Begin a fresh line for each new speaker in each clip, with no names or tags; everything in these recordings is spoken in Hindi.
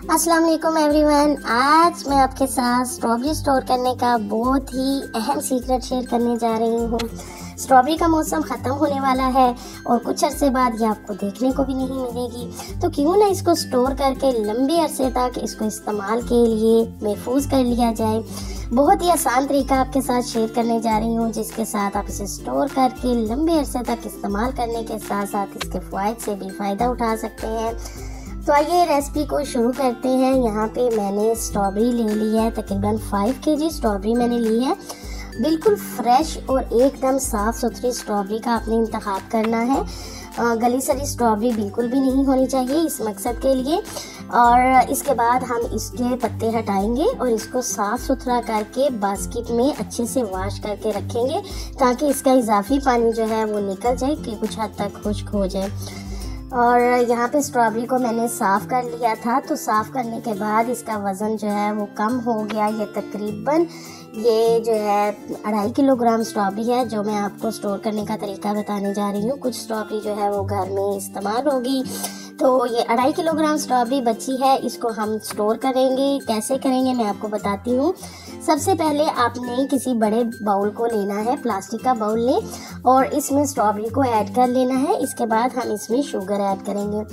अस्सलाम वालेकुम एवरीवन। आज मैं आपके साथ स्ट्रॉबेरी स्टोर करने का बहुत ही अहम सीक्रेट शेयर करने जा रही हूँ। स्ट्रॉबेरी का मौसम ख़त्म होने वाला है और कुछ अरसे बाद ये आपको देखने को भी नहीं मिलेगी, तो क्यों ना इसको स्टोर करके लंबे अरसे तक इसको इस्तेमाल के लिए महफूज कर लिया जाए। बहुत ही आसान तरीका आपके साथ शेयर करने जा रही हूँ, जिसके साथ आप इसे स्टोर करके लंबे अरसे तक इस्तेमाल करने के साथ साथ इसके फ़ायदे से भी फ़ायदा उठा सकते हैं। तो आइए रेसिपी को शुरू करते हैं। यहाँ पे मैंने स्ट्रॉबेरी ले ली है, तकरीबन 5 kg स्ट्रॉबेरी मैंने ली है। बिल्कुल फ्रेश और एकदम साफ़ सुथरी स्ट्रॉबेरी का आपने इंतखाब करना है। गली सड़ी स्ट्रॉबेरी बिल्कुल भी नहीं होनी चाहिए इस मकसद के लिए। और इसके बाद हम इसके पत्ते हटाएंगे और इसको साफ़ सुथरा करके बास्केट में अच्छे से वॉश करके रखेंगे, ताकि इसका इजाफी पानी जो है वो निकल जाए कि कुछ हद तक खुश्क हो जाए। और यहाँ पे स्ट्रॉबेरी को मैंने साफ़ कर लिया था, तो साफ़ करने के बाद इसका वज़न जो है वो कम हो गया। ये तकरीबन ये जो है 2.5 किलोग्राम स्ट्रॉबेरी है, जो मैं आपको स्टोर करने का तरीका बताने जा रही हूँ। कुछ स्ट्रॉबेरी जो है वो घर में इस्तेमाल होगी, तो ये 2.5 किलोग्राम स्ट्रॉबेरी बची है। इसको हम स्टोर करेंगे। कैसे करेंगे मैं आपको बताती हूँ। सबसे पहले आपने किसी बड़े बाउल को लेना है, प्लास्टिक का बाउल लें और इसमें स्ट्रॉबेरी को ऐड कर लेना है। इसके बाद हम इसमें शुगर ऐड करेंगे।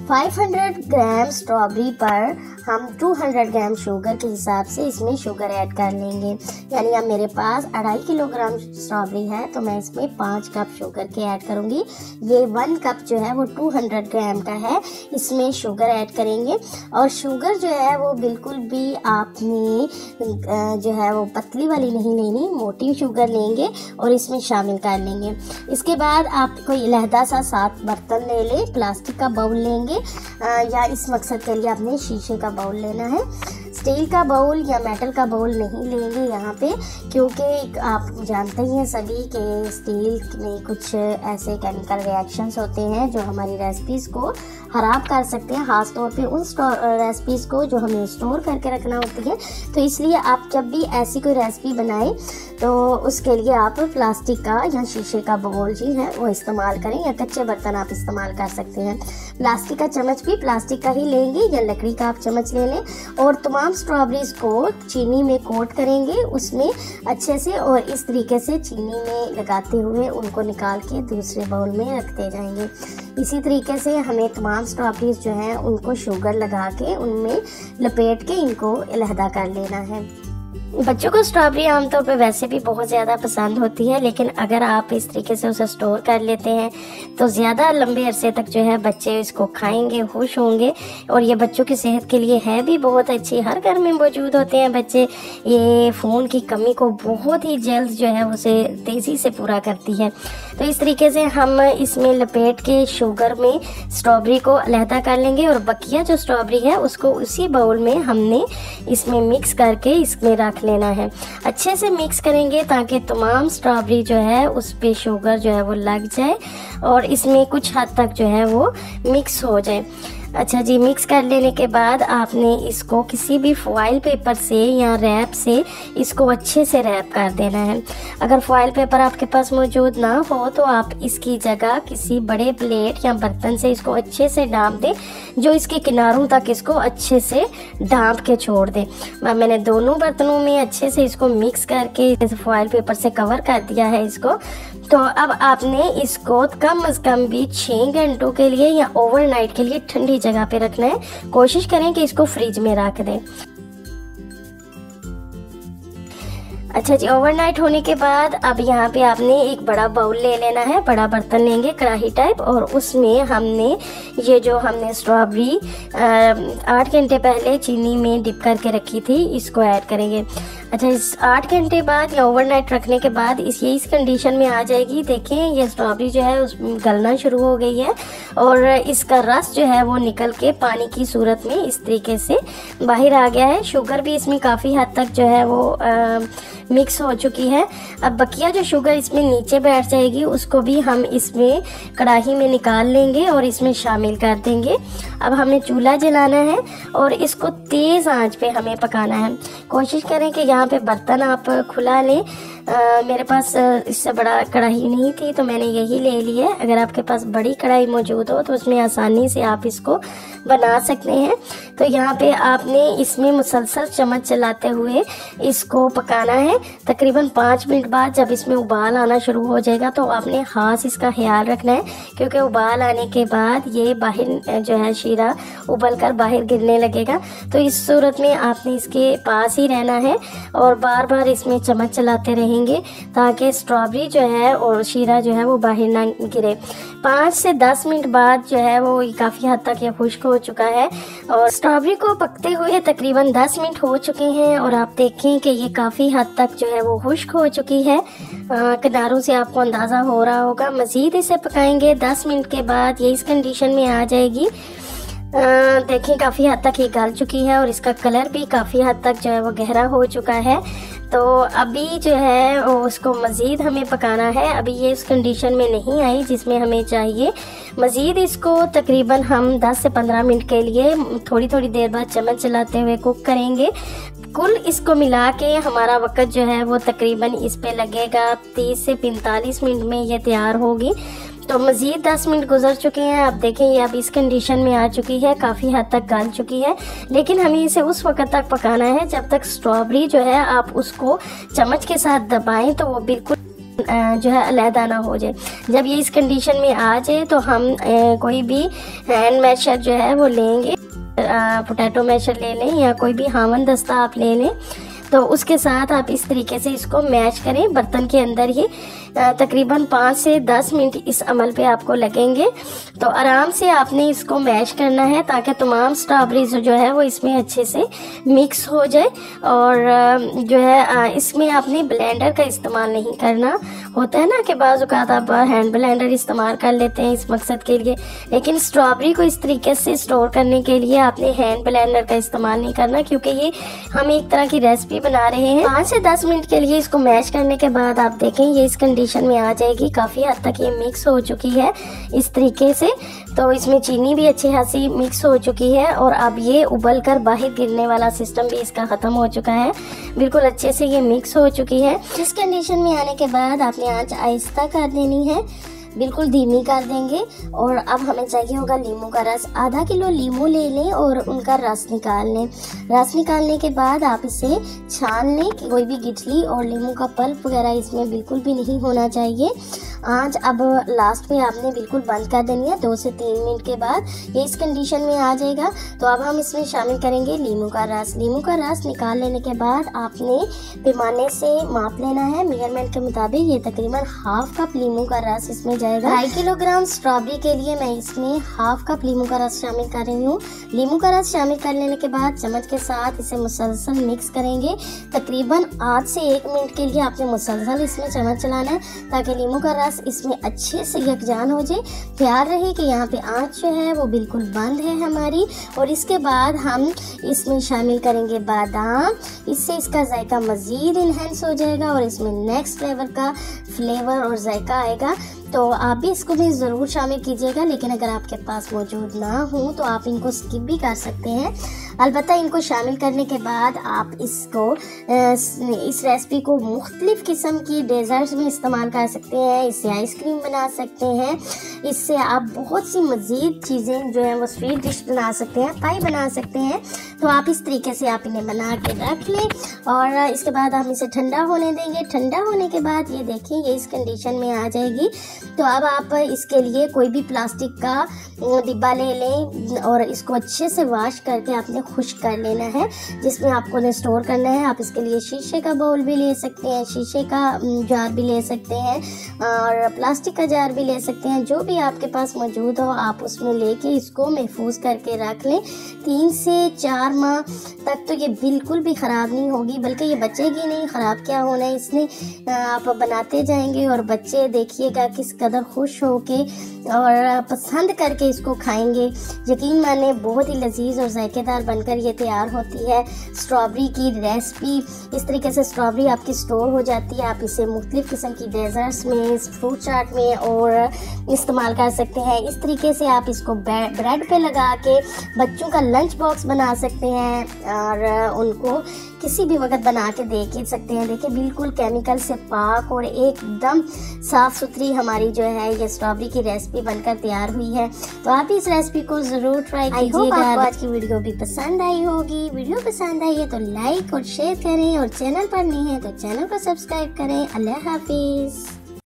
500 ग्राम स्ट्रॉबेरी पर हम 200 ग्राम शुगर के हिसाब से इसमें शुगर ऐड कर लेंगे। यानी अब मेरे पास 2.5 किलोग्राम स्ट्रॉबेरी है, तो मैं इसमें 5 कप शुगर के ऐड करूँगी। ये 1 कप जो है वो 200 ग्राम का है, इसमें शुगर ऐड करेंगे। और शुगर जो है वो बिल्कुल भी आपने जो है वो पतली वाली नहीं लेनी, मोटी शुगर लेंगे और इसमें शामिल कर लेंगे। इसके बाद आप कोई अलहदा सा 7 बर्तन ले लें, प्लास्टिक का बाउल लेंगे या इस मकसद के लिए आपने शीशे का बाउल लेना है। स्टील का बाउल या मेटल का बाउल नहीं लेंगे यहाँ पे, क्योंकि आप जानते ही हैं सभी कि स्टील में कुछ ऐसे केमिकल रिएक्शंस होते हैं जो हमारी रेसिपीज़ को ख़राब कर सकते हैं, ख़ास तौर पे उन रेसिपीज़ को जो हमें स्टोर करके रखना होती है। तो इसलिए आप जब भी ऐसी कोई रेसिपी बनाएं तो उसके लिए आप प्लास्टिक का या शीशे का बाउल जी है वो इस्तेमाल करें, या कच्चे बर्तन आप इस्तेमाल कर सकते हैं। प्लास्टिक का चम्मच भी प्लास्टिक का ही लेंगे या लकड़ी का आप चम्मच ले लें और तमाम स्ट्रॉबेरीज को चीनी में कोट करेंगे उसमें अच्छे से, और इस तरीके से चीनी में लगाते हुए उनको निकाल के दूसरे बाउल में रखते जाएंगे। इसी तरीके से हमें तमाम स्ट्रॉबेरीज जो हैं उनको शुगर लगा के उनमें लपेट के इनको अलहदा कर लेना है। बच्चों को स्ट्रॉबेरी आमतौर पर वैसे भी बहुत ज़्यादा पसंद होती है, लेकिन अगर आप इस तरीके से उसे स्टोर कर लेते हैं तो ज़्यादा लंबे अरसे तक जो है बच्चे इसको खाएंगे, खुश होंगे। और ये बच्चों की सेहत के लिए है भी बहुत अच्छी। हर घर में मौजूद होते हैं बच्चे, ये फ़ोन की कमी को बहुत ही जल्द जो है उसे तेज़ी से पूरा करती है। तो इस तरीके से हम इसमें लपेट के शुगर में स्ट्रॉबेरी को अलहदा कर लेंगे और बकिया जो स्ट्रॉबेरी है उसको उसी बाउल में हमने इसमें मिक्स करके इसमें रख लेना है। अच्छे से मिक्स करेंगे ताकि तमाम स्ट्रॉबेरी जो है उस पे शुगर जो है वो लग जाए और इसमें कुछ हद तक जो है वो मिक्स हो जाए। अच्छा जी, मिक्स कर लेने के बाद आपने इसको किसी भी फॉइल पेपर से या रैप से इसको अच्छे से रैप कर देना है। अगर फॉइल पेपर आपके पास मौजूद ना हो तो आप इसकी जगह किसी बड़े प्लेट या बर्तन से इसको अच्छे से ढाँप दें, जो इसके किनारों तक इसको अच्छे से ढाँप के छोड़ दें। मैंने दोनों बर्तनों में अच्छे से इसको मिक्स करके फॉइल पेपर से कवर कर दिया है इसको। तो अब आपने इसको कम से कम भी 6 घंटों के लिए या ओवरनाइट के लिए ठंडी जगह पे रखना है। कोशिश करें कि इसको फ्रिज में रख दें। अच्छा जी, ओवरनाइट होने के बाद अब यहाँ पे आपने एक बड़ा बाउल ले लेना है, बड़ा बर्तन लेंगे कढ़ाई टाइप, और उसमें हमने ये जो हमने स्ट्रॉबेरी 8 घंटे पहले चीनी में डिप करके रखी थी इसको ऐड करेंगे। अच्छा, इस 8 घंटे बाद या ओवरनाइट रखने के बाद इस कंडीशन में आ जाएगी। देखें ये स्ट्रॉबेरी जो है उस गलना शुरू हो गई है और इसका रस जो है वो निकल के पानी की सूरत में इस तरीके से बाहर आ गया है। शुगर भी इसमें काफ़ी हद तक जो है वो मिक्स हो चुकी है। अब बकिया जो शुगर इसमें नीचे बैठ जाएगी उसको भी हम इसमें कढ़ाई में निकाल लेंगे और इसमें शामिल कर देंगे। अब हमें चूल्हा जलाना है और इसको तेज़ आंच पे हमें पकाना है। कोशिश करें कि यहाँ पे बर्तन आप खुला लें मेरे पास इससे बड़ा कढ़ाई नहीं थी तो मैंने यही ले ली है। अगर आपके पास बड़ी कढ़ाई मौजूद हो तो उसमें आसानी से आप इसको बना सकते हैं। तो यहाँ पे आपने इसमें मुसलसल चम्मच चलाते हुए इसको पकाना है। तकरीबन 5 मिनट बाद जब इसमें उबाल आना शुरू हो जाएगा तो आपने खास इसका ख्याल रखना है, क्योंकि उबाल आने के बाद ये बाहर जो है शीरा उबल कर बाहर गिरने लगेगा। तो इस सूरत में आपने इसके पास ही रहना है और बार बार इसमें चम्मच चलाते रहेंगे ताकि स्ट्रॉबेरी जो है और शीरा जो है वो बाहर ना गिरे। 5 से 10 मिनट बाद जो है वो काफ़ी हद तक ये खुश्क हो चुका है और स्ट्रॉबेरी को पकते हुए तकरीबन 10 मिनट हो चुके हैं और आप देखें कि ये काफ़ी हद तक जो है वो खुश्क हो चुकी है। किनारों से आपको अंदाज़ा हो रहा होगा। मज़ीद इसे पकाएंगे। 10 मिनट के बाद ये इस कंडीशन में आ जाएगी। देखें काफ़ी हद तक ये गल चुकी है और इसका कलर भी काफ़ी हद तक जो है वो गहरा हो चुका है। तो अभी जो है उसको मज़ीद हमें पकाना है। अभी ये इस कंडीशन में नहीं आई जिसमें हमें चाहिए। मज़ीद इसको तकरीबन हम 10 से 15 मिनट के लिए थोड़ी थोड़ी देर बाद चम्मच चलाते हुए कुक करेंगे। कुल इसको मिला के हमारा वक्त जो है वो तकरीबन इस पे लगेगा 30 से 45 मिनट में ये तैयार होगी। तो मज़ीद 10 मिनट गुजर चुके हैं। आप देखें ये अब इस कंडीशन में आ चुकी है, काफ़ी हद तक गल चुकी है। लेकिन हमें इसे उस वक्त तक पकाना है जब तक स्ट्रॉबेरी जो है आप उसको चम्मच के साथ दबाएं तो वो बिल्कुल जो है अलहदा ना हो जाए। जब ये इस कंडीशन में आ जाए तो हम कोई भी हैंड मैशर जो है वो लेंगे, पोटैटो मैशर ले लें या कोई भी हावन दस्ता आप ले लें। तो उसके साथ आप इस तरीके से इसको मैश करें बर्तन के अंदर ही। तकरीबन 5 से 10 मिनट इस अमल पे आपको लगेंगे। तो आराम से आपने इसको मैश करना है ताकि तमाम स्ट्रॉबेरी जो है वो इसमें अच्छे से मिक्स हो जाए। और जो है इसमें आपने ब्लेंडर का इस्तेमाल नहीं करना। होता है ना कि बाज़ औक़ात आप हैंड ब्लेंडर इस्तेमाल कर लेते हैं इस मकसद के लिए, लेकिन स्ट्रॉबेरी को इस तरीके से स्टोर करने के लिए आपने हैंड ब्लेंडर का इस्तेमाल नहीं करना, क्योंकि ये हम एक तरह की रेसिपी बना रहे हैं। 5 से 10 मिनट के लिए इसको मैश करने के बाद आप देखें ये इस कंडीशन में आ जाएगी। काफ़ी हद तक ये मिक्स हो चुकी है इस तरीके से। तो इसमें चीनी भी अच्छी खासी मिक्स हो चुकी है और अब ये उबल कर बाहर गिरने वाला सिस्टम भी इसका ख़त्म हो चुका है। बिल्कुल अच्छे से ये मिक्स हो चुकी है। इस कंडीशन में आने के बाद आपने आंच आहिस्ता कर देनी है, बिल्कुल धीमी कर देंगे। और अब हमें चाहिए होगा नींबू का रस। आधा किलो नींबू ले लें और उनका रस निकाल लें। रस निकालने के बाद आप इसे छान लें कि कोई भी गिठली और नींबू का पल्प वगैरह इसमें बिल्कुल भी नहीं होना चाहिए। आंच अब लास्ट में आपने बिल्कुल बंद कर देनी है। 2 से 3 मिनट के बाद ये इस कंडीशन में आ जाएगा। तो अब हम इसमें शामिल करेंगे नींबू का रस। नींबू का रस निकाल लेने के बाद आपने पैमाने से माप लेना है मेजरमेंट के मुताबिक। ये तकरीबन हाफ कप नींबू का रस इसमें जाएगा। 2.5 किलोग्राम स्ट्रॉबेरी के लिए मैं इसमें हाफ कप नींबू का रस शामिल कर रही हूँ। नींबू का रस शामिल कर लेने के बाद चम्मच के साथ इसे मुसलसल मिक्स करेंगे। तकरीबन आध से 1 मिनट के लिए आपने मुसलसल इसमें चम्मच चलाना है ताकि नींबू का रस इसमें अच्छे से यकजान हो जाए। ख्याल रहे कि यहाँ पे आंच जो है वो बिल्कुल बंद है हमारी। और इसके बाद हम इसमें शामिल करेंगे बादाम। इससे इसका जायका मज़ीद इन्हेंस हो जाएगा और इसमें नेक्स्ट लेवल का फ्लेवर और जायका आएगा। तो आप भी इसको भी ज़रूर शामिल कीजिएगा, लेकिन अगर आपके पास मौजूद ना हो तो आप इनको स्किप भी कर सकते हैं। अलबत्ता इनको शामिल करने के बाद आप इसको इस रेसिपी को मुख्तलिफ़ किस्म की डेजर्ट्स में इस्तेमाल कर सकते हैं। इससे आइसक्रीम बना सकते हैं। इससे आप बहुत सी मज़ीद चीज़ें जो हैं वो स्वीट डिश बना सकते हैं, पाई बना सकते हैं। तो आप इस तरीके से आप इन्हें बना के रख लें और इसके बाद हम इसे ठंडा होने देंगे। ठंडा होने के बाद ये देखें ये इस कंडीशन में आ जाएगी। तो अब आप इसके लिए कोई भी प्लास्टिक का डिब्बा ले लें और इसको अच्छे से वॉश करके आपने खुश्क कर लेना है, जिसमें आपको ने स्टोर करना है। आप इसके लिए शीशे का बाउल भी ले सकते हैं, शीशे का जार भी ले सकते हैं और प्लास्टिक का जार भी ले सकते हैं। जो भी आपके पास मौजूद हो आप उसमें लेके इसको महफूज करके रख लें। 3 से 4 माह तक तो ये बिल्कुल भी ख़राब नहीं होगी, बल्कि ये बचेगी नहीं। ख़राब क्या होना है इसने, आप बनाते जाएंगे और बच्चे देखिएगा किस कदर खुश होके और पसंद करके इसको खाएंगे। यकीन माने बहुत ही लजीज और जायकेदार बनकर ये तैयार होती है स्ट्रॉबेरी की रेसिपी। इस तरीके से स्ट्रॉबेरी आपकी स्टोर हो जाती है। आप इसे मुख्तलिफ़ किस्म की डेजर्ट्स में, फ्रूट चाट में और इस्तेमाल कर सकते हैं। इस तरीके से आप इसको ब्रेड पे लगा के बच्चों का लंच बॉक्स बना सकते हैं और उनको किसी भी वक्त बना के देख ही सकते हैं। देखिए बिल्कुल केमिकल से पाक और एकदम साफ़ सुथरी हमारी जो है ये स्ट्रॉबेरी की रेसिपी बनकर तैयार हुई है। तो आप इस रेसिपी को ज़रूर ट्राई कीजिएगा। आपको आज की वीडियो भी पसंद आई होगी। वीडियो पसंद आई है तो लाइक और शेयर करें और चैनल पर नहीं है तो चैनल को सब्सक्राइब करें। अल्लाह हाफिज़।